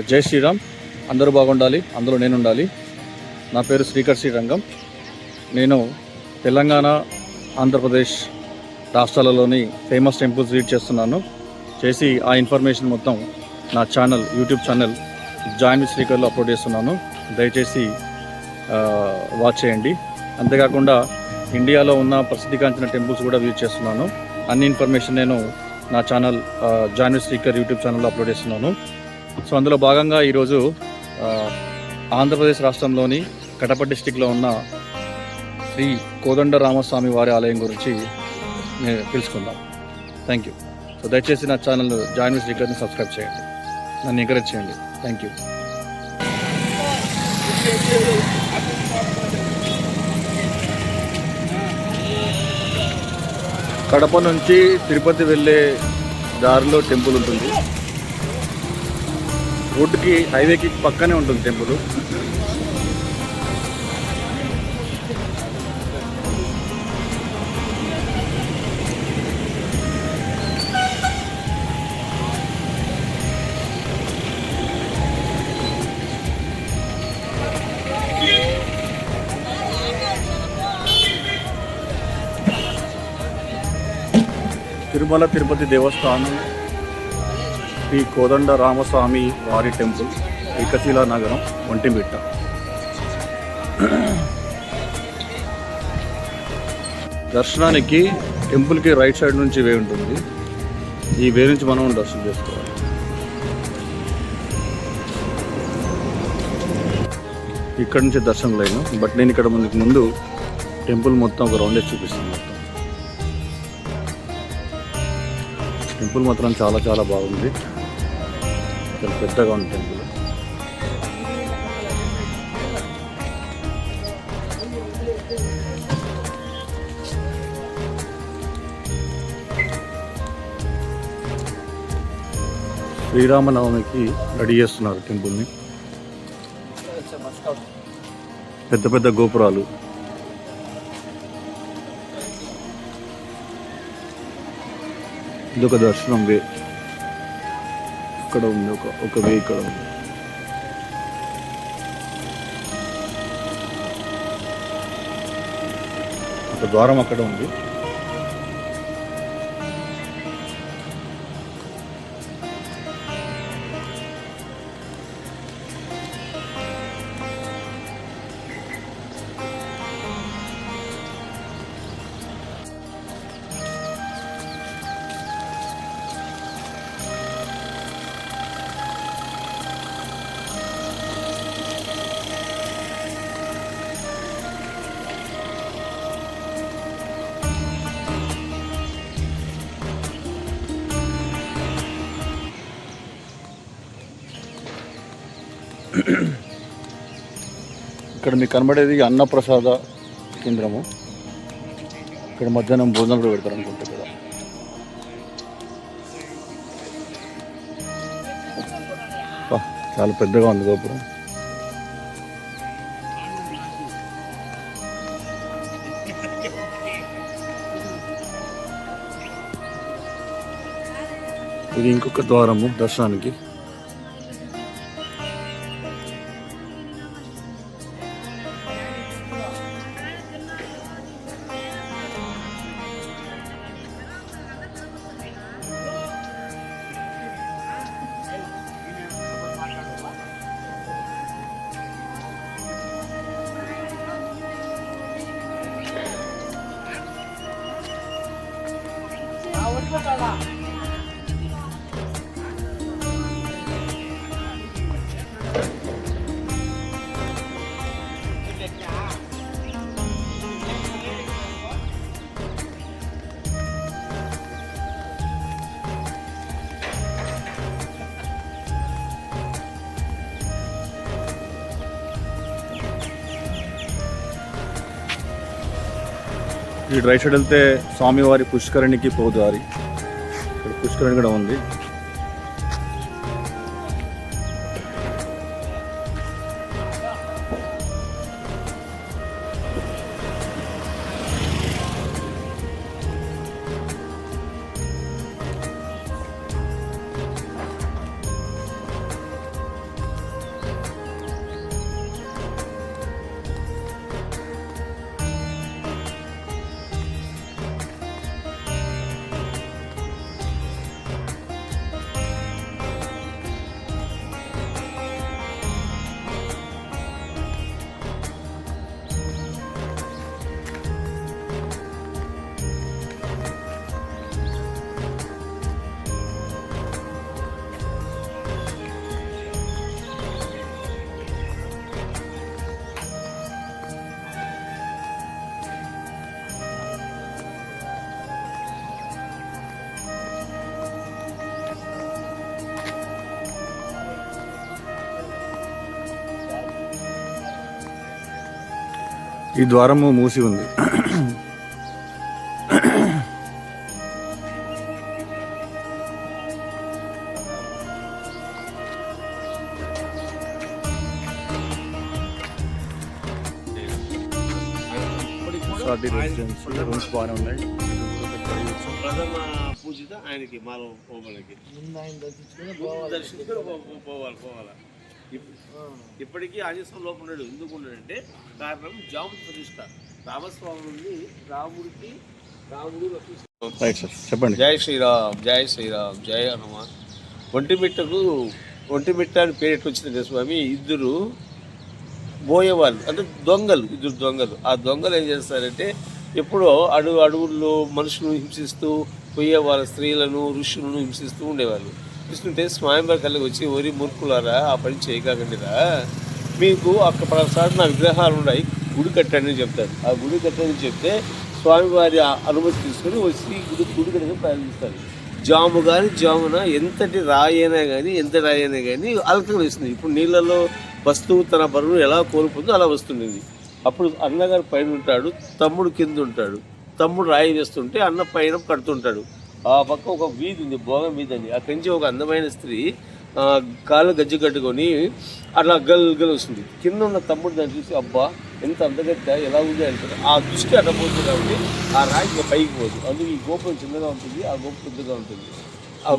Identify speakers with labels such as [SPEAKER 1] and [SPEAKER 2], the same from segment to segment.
[SPEAKER 1] జై శ్రీరామ్. అందరూ బాగుండాలి, అందులో నేను ఉండాలి. నా పేరు శ్రీకర్ శ్రీరంగం. నేను Telangana, Andhra Pradesh రాష్ట్రాలలోని famous temples read చేస్తున్నాను. చేసి ఆ ఇన్ఫర్మేషన్ మొత్తం నా channel, YouTube channel join with శ్రీకర్లో upload చేస్తున్నాను. దయచేసి వాచ్ చేయండి. అంతేకాకుండా ఇండియాలో ఉన్న ప్రసిద్ధిగాంచిన టెంపుల్స్ కూడా విజిట్ చేస్తున్నాను. అన్ని ఇన్ఫర్మేషన్ నేను నా channel join with Srikar YouTube ఛానల్లో అప్లోడ్ చేస్తున్నాను. సో అందులో భాగంగా ఈరోజు ఆంధ్రప్రదేశ్ రాష్ట్రంలోని కడప డిస్టిక్లో ఉన్న శ్రీ కోదండరామస్వామి వారి ఆలయం గురించి తెలుసుకుందాం. Thank you. సో దయచేసి నా ఛానల్ జాయిన్ విత్ శ్రీకర్ని సబ్స్క్రైబ్ చేయండి, నన్ను ఎంకరేజ్ చేయండి. Thank you. కడప నుంచి తిరుపతి వెళ్ళే దారిలో టెంపుల్ ఉంటుంది. రోడ్డుకి, హైవేకి పక్కనే ఉంటుంది టెంపుల్. తిరుమల తిరుపతి దేవస్థానం, శ్రీ కోదండరామస్వామి వారి టెంపుల్, ఏకశిలా నగరం, ఒంటిమిట్ట. దర్శనానికి టెంపుల్కి రైట్ సైడ్ నుంచి వే ఉంటుంది. ఈ వే నుంచి మనం దర్శనం చేసుకోవాలి. ఇక్కడ నుంచి దర్శనం లైన్. బట్ నేను ఇక్కడ ముందు టెంపుల్ మొత్తం ఒక రౌండ్ వేసి చూపిస్తాను. టెంపుల్ మాత్రం చాలా చాలా బాగుంది. చాలా పెద్దగా ఉంది టెంపుల్. శ్రీరామనవమికి రెడీ చేస్తున్నారు టెంపుల్ని. పెద్ద పెద్ద గోపురాలు. ఇదొక దర్శనం వే. ఇక్కడ ఉంది ఒక వే. ఇక్కడ ఉంది. ఒక ద్వారం అక్కడ ఉంది. ఇక్కడ మీకు కనబడేది అన్నప్రసాద కేంద్రము. ఇక్కడ మధ్యాహ్నం భోజనాలు కూడా పెడతారు అనుకుంటా. ఇక్కడ చాలా పెద్దగా ఉంది గోపురం. ఇది ఇంకొక ద్వారము దర్శనానికి. ఈ రైట్ సైడ్ వెళ్తే స్వామివారి పుష్కరిణికి పోదారి. ఇక్కడ పుష్కరిణి కూడా ఉంది. ఈ ద్వారము మూసి ఉంది. రూమ్స్ బాగానే ఉన్నాయి.
[SPEAKER 2] ప్రథమ పూజిత ఆయనకి మాల ఓబలకి దర్శించుకొని పోవాలి. ఇప్పటికీ ఆంజనేయ లోపల ఉన్నాడు. ఎందుకు ఉన్నాడంటే కారణం జాము ప్రతిష్ట. రామస్వామి నుండి రాముడు
[SPEAKER 1] చెప్పండి.
[SPEAKER 2] జై శ్రీరామ్, జై శ్రీరామ్, జై హనుమాన్. ఒంటిమిట్ట అని పేరు ఎట్లా వచ్చిందంటే స్వామి, ఇద్దరు బోయేవాళ్ళు అంటే ఇద్దరు దొంగలు. ఆ దొంగలు ఏం చేస్తారంటే ఎప్పుడో అడవుల్లో మనుషులను హింసిస్తూ పోయేవాళ్ళ స్త్రీలను ఋషులను హింసిస్తూ ఉండేవాళ్ళు. చూస్తుంటే స్వామివారి కళ్ళకి వచ్చి ఓరి మూర్ఖులారా ఆ పని చేయకండిరా, మీకు అక్కడ పలాసారి నా విగ్రహాలు ఉన్నాయి, గుడి కట్టండి అని చెప్తారు. ఆ గుడి కట్టని చెప్తే స్వామివారి అనుమతి తీసుకొని వచ్చి గుడి కట్టడం ప్రారంభిస్తారు. జామున ఎంత రాయి అయినా కానీ అలకలు వేస్తుంది. ఇప్పుడు నీళ్ళలో వస్తువు తన బరువును ఎలా కోల్పోతుందో అలా వస్తుండేది. అప్పుడు అన్నగారు పైన ఉంటాడు, తమ్ముడు కింద ఉంటాడు. తమ్ముడు రాయి వేస్తుంటే అన్న పైన కడుతుంటాడు. ఆ పక్క ఒక వీధి ఉంది, భోగం వీధి అని. అక్కడి నుంచి ఒక అందమైన స్త్రీ కాళ్ళు గజ్జి కట్టుకొని అట్లా గల్ వస్తుంది. కింద ఉన్న తమ్ముడు దాన్ని చూసి అబ్బా ఎంత అందగత్త ఎలా ఉంది అంటారు. ఆ దృష్టి అట్లా పోతుంది కాబట్టి ఆ రాయి పైకి పోదు. అందుకు ఈ గోపురం చిన్నగా ఉంటుంది, ఆ గోపురం పెద్దగా ఉంటుంది. ఆ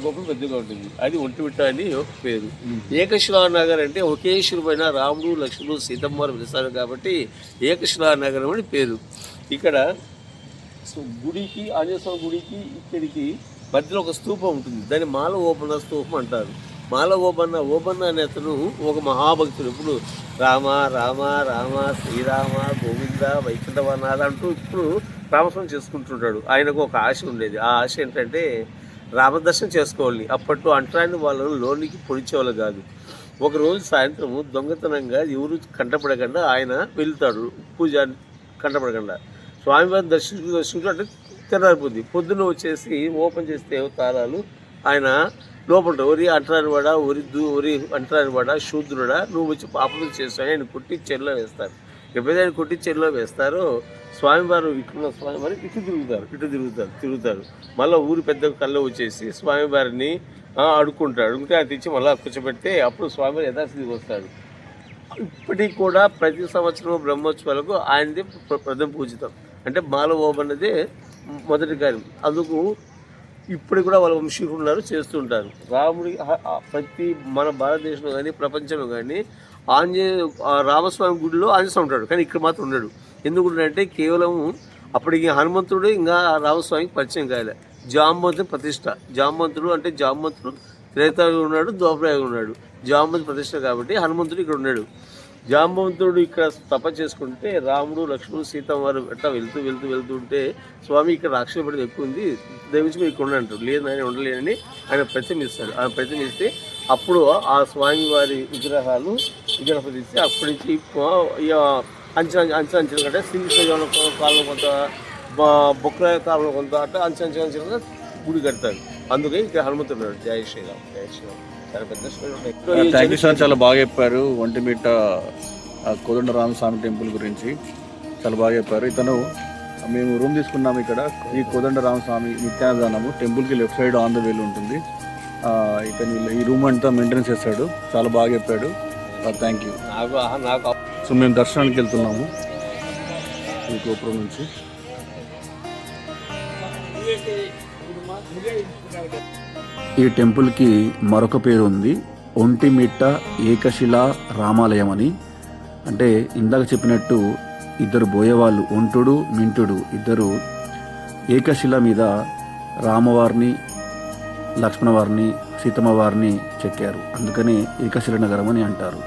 [SPEAKER 2] గోపురం పెద్దగా ఉంటుంది. అది ఒంటిమిట్ట అని పేరు. ఏకశిలానగర్ అంటే ఒకే శిలువైన రాముడు లక్ష్మణుడు సీతమ్మ వారు వెలిసారు కాబట్టి ఏకశిలానగరం అని పేరు. ఇక్కడ గుడికి ఆంజనేయ స్వామి గుడికి ఇక్కడికి మధ్యలో ఒక స్తూపం ఉంటుంది. దాన్ని మాల ఓబన్న స్తూపం అంటారు. మాల ఓబన్న అనే అతను ఒక మహాభక్తుడు. ఇప్పుడు రామ రామ రామ శ్రీరామ గోవింద వైకుంఠవనాథ అంటూ ఇప్పుడు రామస్వామి చేసుకుంటుంటాడు. ఆయనకు ఒక ఆశ ఉండేది. ఆ ఆశ ఏంటంటే రామదర్శనం చేసుకోవాలి. అప్పట్లో అంటరాని వాళ్ళను లోనికి పొడిచేవాళ్ళు కాదు. ఒకరోజు సాయంత్రం దొంగతనంగా ఎవరు కంటపడకుండా ఆయన వెళ్తాడు. పూజ కంటపడకుండా స్వామివారిని దర్శించుకుంటూ అంటే తెల్లారిపోద్ది. పొద్దున్న వచ్చేసి ఓపెన్ చేస్తే తాళాలు ఆయన లోపల ఒరి అంటరానివాడా ఒరి అంటరానివాడా శూద్రుడా నువ్వు వచ్చి పాపలు చేస్తావు ఆయన కొట్టి చెరులో వేస్తారు. ఎప్పుడైతే ఆయన కొట్టి చెరులో వేస్తారో స్వామివారు ఇట్లున్న స్వామివారు ఇటు తిరుగుతారు. మళ్ళీ ఊరి పెద్ద కళ్ళ వచ్చేసి స్వామివారిని అడుక్కుంటే ఆయన తెచ్చి మళ్ళీ కూర్చోబెడితే అప్పుడు స్వామివారు యథాస్థితికి వస్తాడు. ఇప్పటికి కూడా ప్రతి సంవత్సరం బ్రహ్మోత్సవాలకు ఆయనది ప్రథమ పూజితం. అంటే మాల ఓబన్నదే మొదటి కార్యం. అందుకు ఇప్పటికి కూడా వాళ్ళ వంశీకులు ఉన్నారు, చేస్తుంటారు. రాముడి ప్రతి మన భారతదేశంలో కానీ ప్రపంచంలో కానీ రామస్వామి గుడిలో ఆంజనేయ ఉంటాడు, కానీ ఇక్కడ మాత్రం ఉన్నాడు. ఎందుకుంటే కేవలం అప్పటికి హనుమంతుడు ఇంకా రామస్వామికి పరిచయం కాలే. జాంబవంతుడు ప్రతిష్ట. జాంబవంతుడు త్రేతాయుగంలో ఉన్నాడు, ద్వాపరయుగంలో ఉన్నాడు. జాంబవంతుడు ప్రతిష్ట కాబట్టి హనుమంతుడు ఇక్కడ ఉన్నాడు. జాంబవంతుడు ఇక్కడ తప చేసుకుంటే రాముడు లక్ష్మణుడు సీతమ్మ వారు ఎట్లా వెళ్తుంటే స్వామి ఇక్కడ రాక్షస పడి ఎక్కువ ఉంది, దయవించి మీరు ఇక్కడ అంటారు. లేదు ఆయన ఉండలేనని ఆయన ప్రతిమిస్తాడు. ఆయన ప్రతిమిస్తే అప్పుడు ఆ స్వామి వారి విగ్రహాలు ప్రతిస్తే అప్పటి నుంచి అంచెలు కంటే శ్రీకృష్ణ కాలంలో కొంత బొక్కల కాలంలో కొంత అట్లా అంచెలుగా గుడి కడతారు. అందుకే ఇక్కడ హనుమంతుడు. జై శ్రీరామ్, జై శ్రీరామ్. చాలా పెద్ద
[SPEAKER 1] థ్యాంక్ యూ సార్, చాలా బాగా చెప్పారు. ఒంటిమిట్ట కోదండరామస్వామి టెంపుల్ గురించి చాలా బాగా చెప్పారు. ఇతను మేము రూమ్ తీసుకున్నాము ఇక్కడ. ఈ కోదండరామస్వామి నిత్యానదానము టెంపుల్కి లెఫ్ట్ సైడ్ ఆన్ ద వేలు ఉంటుంది. ఇతను ఈ రూమ్ అంతా మెయింటెనెన్స్ చేస్తాడు. చాలా బాగా చెప్పాడు. Thank you. సో మేము దర్శనానికి వెళ్తున్నాము ఈ గోపురం నుంచి. ఈ టెంపుల్కి మరొక పేరు ఉంది, ఒంటిమిట్ట ఏకశిలా రామాలయం అని. అంటే ఇందాక చెప్పినట్టు ఇద్దరు బోయేవాళ్ళు ఒంటుడు మింటుడు ఇద్దరు ఏకశిల మీద రామవారిని లక్ష్మణవారిని సీతమ్మ వారిని చెక్కారు. అందుకనే ఏకశిల నగరం అని అంటారు.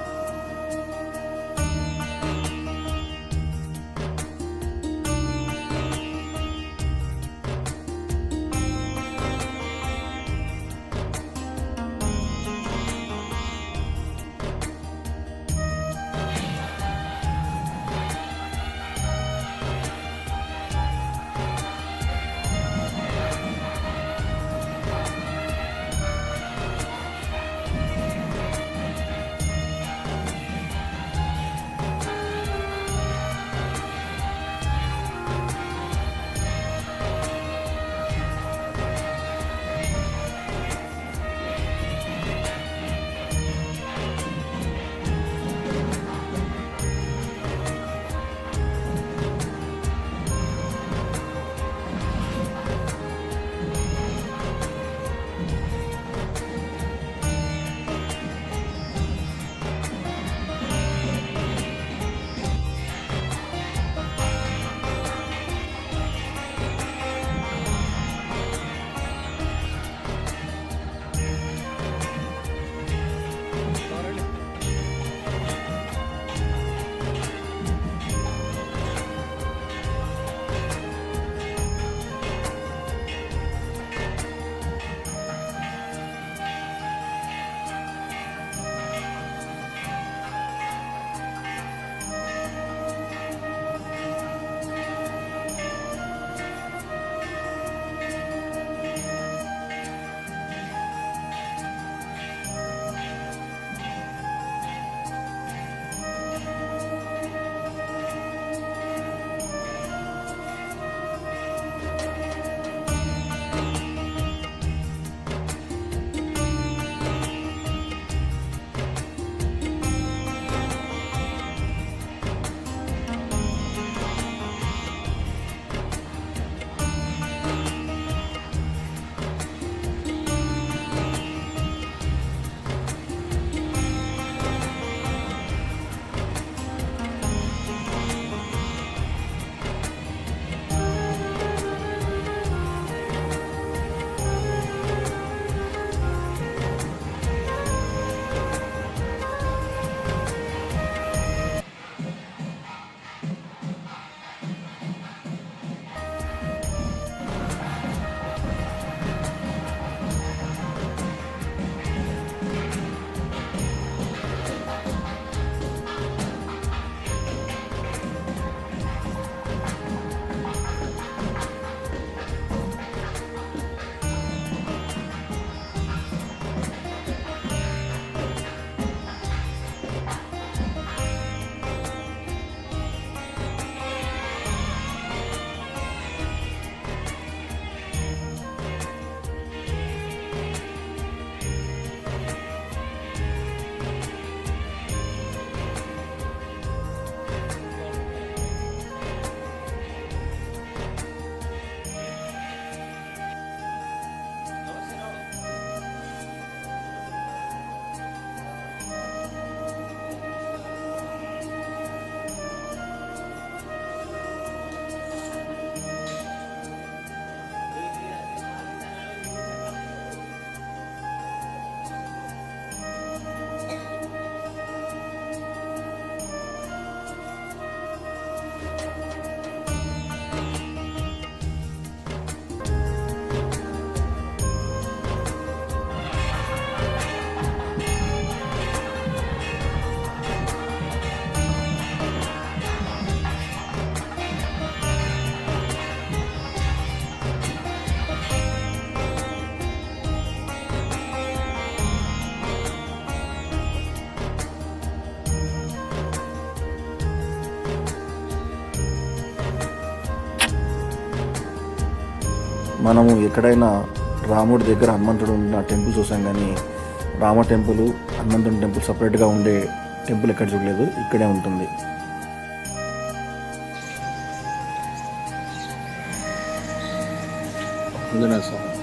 [SPEAKER 3] మనము ఎక్కడైనా రాముడి దగ్గర హనుమంతుడు ఉన్న టెంపుల్ చూసాం, కానీ రామ టెంపుల్, హనుమంతుడి టెంపుల్ సపరేట్గా ఉండే టెంపుల్ ఎక్కడ చూడలేదు. ఇక్కడే ఉంటుంది.
[SPEAKER 1] ఆంజనేయ స్వామి.